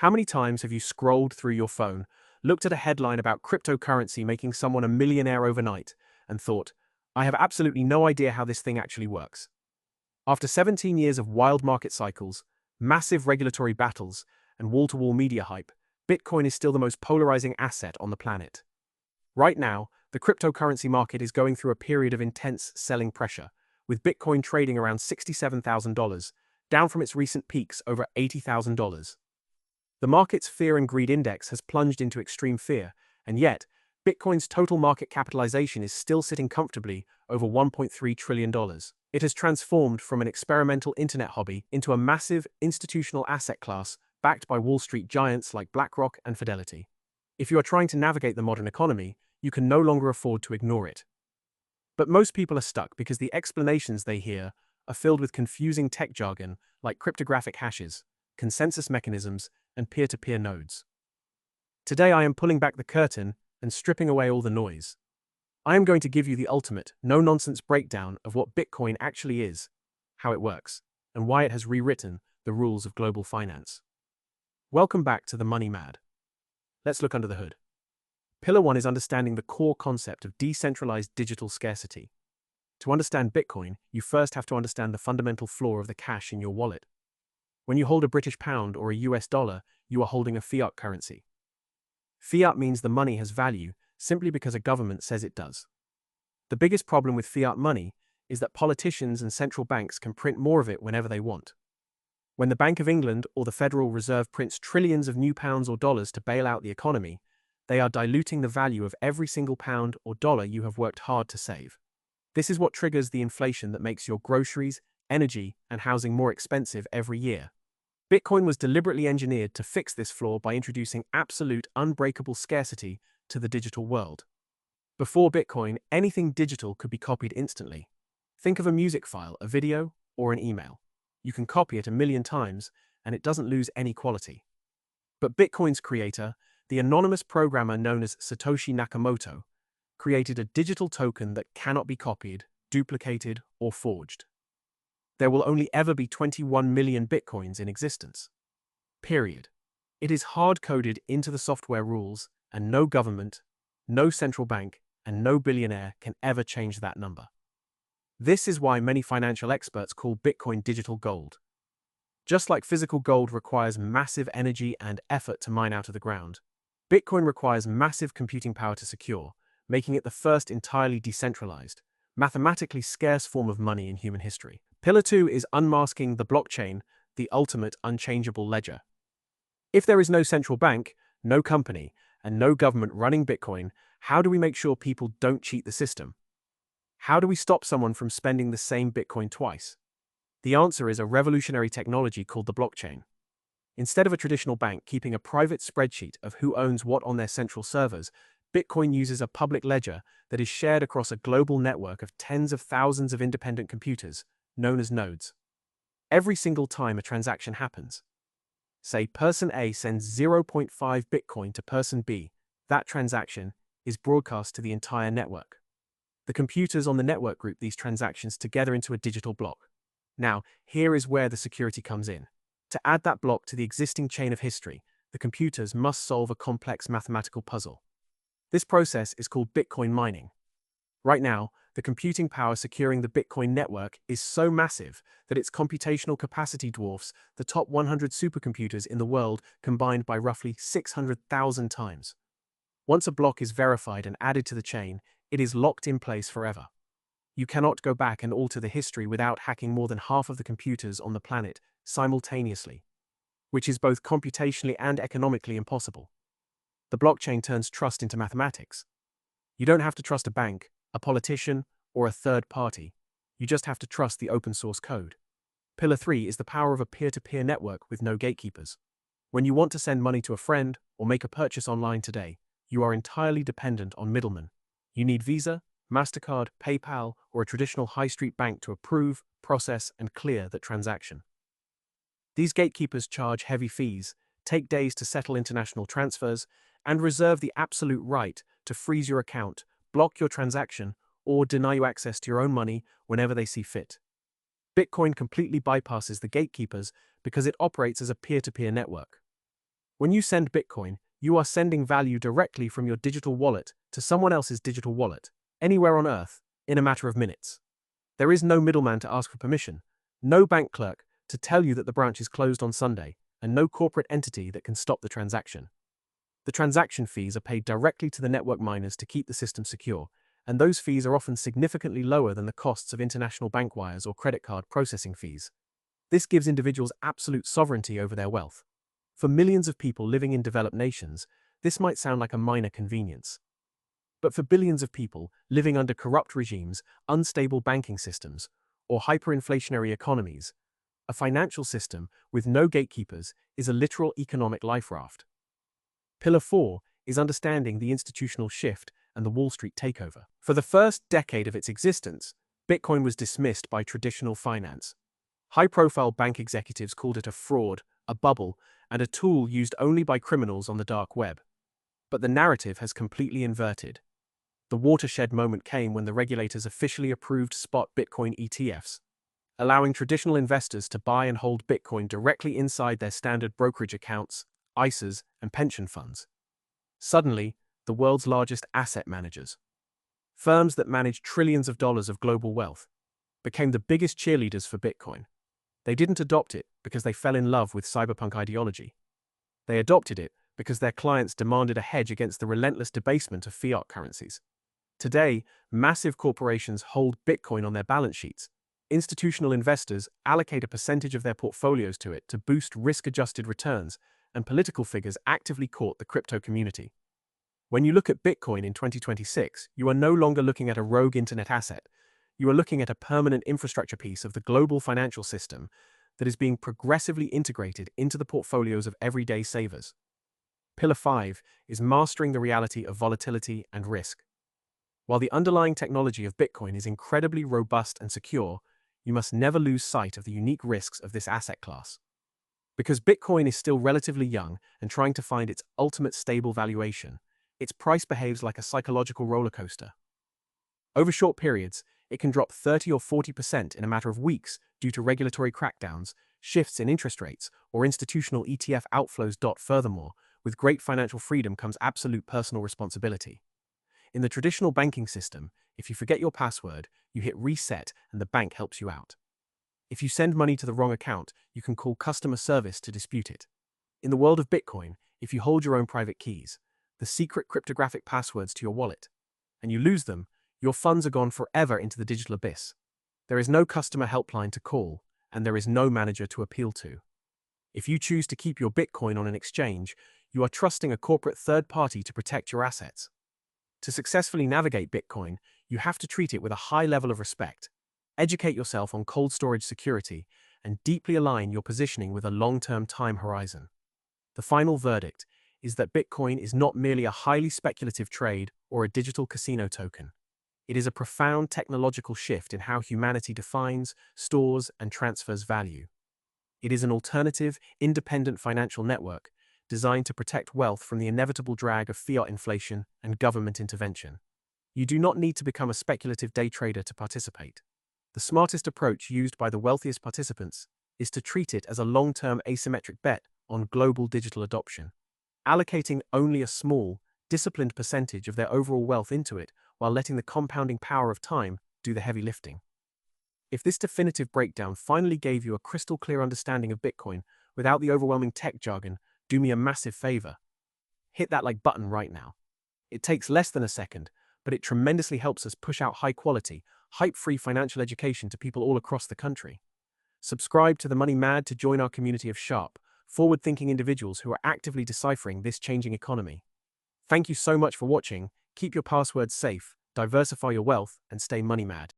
How many times have you scrolled through your phone, looked at a headline about cryptocurrency making someone a millionaire overnight, and thought, I have absolutely no idea how this thing actually works? After 17 years of wild market cycles, massive regulatory battles, and wall-to-wall media hype, Bitcoin is still the most polarizing asset on the planet. Right now, the cryptocurrency market is going through a period of intense selling pressure, with Bitcoin trading around $67,000, down from its recent peaks over $80,000. The market's fear and greed index has plunged into extreme fear, and yet, Bitcoin's total market capitalization is still sitting comfortably over $1.3 trillion. It has transformed from an experimental internet hobby into a massive institutional asset class backed by Wall Street giants like BlackRock and Fidelity. If you are trying to navigate the modern economy, you can no longer afford to ignore it. But most people are stuck because the explanations they hear are filled with confusing tech jargon like cryptographic hashes, consensus mechanisms, and peer-to-peer nodes. Today I am pulling back the curtain and stripping away all the noise. I am going to give you the ultimate, no-nonsense breakdown of what Bitcoin actually is, how it works, and why it has rewritten the rules of global finance. Welcome back to the Money Mad. Let's look under the hood. Pillar 1 is understanding the core concept of decentralized digital scarcity. To understand Bitcoin, you first have to understand the fundamental flaw of the cash in your wallet. When you hold a British pound or a US dollar, you are holding a fiat currency. Fiat means the money has value simply because a government says it does. The biggest problem with fiat money is that politicians and central banks can print more of it whenever they want. When the Bank of England or the Federal Reserve prints trillions of new pounds or dollars to bail out the economy, they are diluting the value of every single pound or dollar you have worked hard to save. This is what triggers the inflation that makes your groceries, energy, and housing more expensive every year. Bitcoin was deliberately engineered to fix this flaw by introducing absolute unbreakable scarcity to the digital world. Before Bitcoin, anything digital could be copied instantly. Think of a music file, a video, or an email. You can copy it 1,000,000 times, and it doesn't lose any quality. But Bitcoin's creator, the anonymous programmer known as Satoshi Nakamoto, created a digital token that cannot be copied, duplicated, or forged. There will only ever be 21 million Bitcoins in existence. Period. It is hard-coded into the software rules, and no government, no central bank, and no billionaire can ever change that number. This is why many financial experts call Bitcoin digital gold. Just like physical gold requires massive energy and effort to mine out of the ground, Bitcoin requires massive computing power to secure, making it the first entirely decentralized, mathematically scarce form of money in human history. Pillar 2 is unmasking the blockchain, the ultimate unchangeable ledger. If there is no central bank, no company, and no government running Bitcoin, how do we make sure people don't cheat the system? How do we stop someone from spending the same Bitcoin twice? The answer is a revolutionary technology called the blockchain. Instead of a traditional bank keeping a private spreadsheet of who owns what on their central servers, Bitcoin uses a public ledger that is shared across a global network of tens of thousands of independent computers, known as nodes. Every single time a transaction happens, say person A sends 0.5 Bitcoin to person B, that transaction is broadcast to the entire network. The computers on the network group these transactions together into a digital block. Now, here is where the security comes in. To add that block to the existing chain of history, the computers must solve a complex mathematical puzzle. This process is called Bitcoin mining. Right now, the computing power securing the Bitcoin network is so massive that its computational capacity dwarfs the top 100 supercomputers in the world combined by roughly 600,000 times. Once a block is verified and added to the chain, it is locked in place forever. You cannot go back and alter the history without hacking more than half of the computers on the planet simultaneously, which is both computationally and economically impossible. The blockchain turns trust into mathematics. You don't have to trust a bank, a politician, or a third party. You just have to trust the open source code. Pillar 3 is the power of a peer-to-peer network with no gatekeepers. When you want to send money to a friend or make a purchase online today, you are entirely dependent on middlemen. You need Visa, MasterCard, PayPal, or a traditional high street bank to approve, process, and clear that transaction. These gatekeepers charge heavy fees, take days to settle international transfers, and reserve the absolute right to freeze your account, block your transaction, or deny you access to your own money whenever they see fit. Bitcoin completely bypasses the gatekeepers because it operates as a peer-to-peer network. When you send Bitcoin, you are sending value directly from your digital wallet to someone else's digital wallet, anywhere on Earth, in a matter of minutes. There is no middleman to ask for permission, no bank clerk to tell you that the branch is closed on Sunday, and no corporate entity that can stop the transaction. The transaction fees are paid directly to the network miners to keep the system secure, and those fees are often significantly lower than the costs of international bank wires or credit card processing fees. This gives individuals absolute sovereignty over their wealth. For millions of people living in developed nations, this might sound like a minor convenience. But for billions of people living under corrupt regimes, unstable banking systems, or hyperinflationary economies, a financial system with no gatekeepers is a literal economic life raft. Pillar 4 is understanding the institutional shift and the Wall Street takeover. For the first decade of its existence, Bitcoin was dismissed by traditional finance. High-profile bank executives called it a fraud, a bubble, and a tool used only by criminals on the dark web. But the narrative has completely inverted. The watershed moment came when the regulators officially approved spot Bitcoin ETFs, allowing traditional investors to buy and hold Bitcoin directly inside their standard brokerage accounts, ISAs, and pension funds. Suddenly, the world's largest asset managers, firms that manage trillions of dollars of global wealth, became the biggest cheerleaders for Bitcoin. They didn't adopt it because they fell in love with cyberpunk ideology. They adopted it because their clients demanded a hedge against the relentless debasement of fiat currencies. Today, massive corporations hold Bitcoin on their balance sheets. Institutional investors allocate a percentage of their portfolios to it to boost risk-adjusted returns, and political figures actively court the crypto community. When you look at Bitcoin in 2026, you are no longer looking at a rogue internet asset. You are looking at a permanent infrastructure piece of the global financial system that is being progressively integrated into the portfolios of everyday savers. Pillar 5 is mastering the reality of volatility and risk. While the underlying technology of Bitcoin is incredibly robust and secure, you must never lose sight of the unique risks of this asset class. Because Bitcoin is still relatively young and trying to find its ultimate stable valuation, its price behaves like a psychological roller coaster. Over short periods, it can drop 30 or 40% in a matter of weeks due to regulatory crackdowns, shifts in interest rates, or institutional ETF outflows. Furthermore, with great financial freedom comes absolute personal responsibility. In the traditional banking system, if you forget your password, you hit reset and the bank helps you out. If you send money to the wrong account, you can call customer service to dispute it. In the world of Bitcoin, if you hold your own private keys, the secret cryptographic passwords to your wallet, and you lose them, your funds are gone forever into the digital abyss. There is no customer helpline to call, and there is no manager to appeal to. If you choose to keep your Bitcoin on an exchange, you are trusting a corporate third party to protect your assets. To successfully navigate Bitcoin, you have to treat it with a high level of respect. Educate yourself on cold storage security, and deeply align your positioning with a long-term time horizon. The final verdict is that Bitcoin is not merely a highly speculative trade or a digital casino token. It is a profound technological shift in how humanity defines, stores, and transfers value. It is an alternative, independent financial network designed to protect wealth from the inevitable drag of fiat inflation and government intervention. You do not need to become a speculative day trader to participate. The smartest approach used by the wealthiest participants is to treat it as a long-term asymmetric bet on global digital adoption, allocating only a small, disciplined percentage of their overall wealth into it while letting the compounding power of time do the heavy lifting. If this definitive breakdown finally gave you a crystal clear understanding of Bitcoin without the overwhelming tech jargon, do me a massive favor. Hit that like button right now. It takes less than a second, but it tremendously helps us push out high-quality, hype-free financial education to people all across the country. Subscribe to The Money Mad to join our community of sharp, forward-thinking individuals who are actively deciphering this changing economy. Thank you so much for watching. Keep your passwords safe, diversify your wealth, and stay money mad.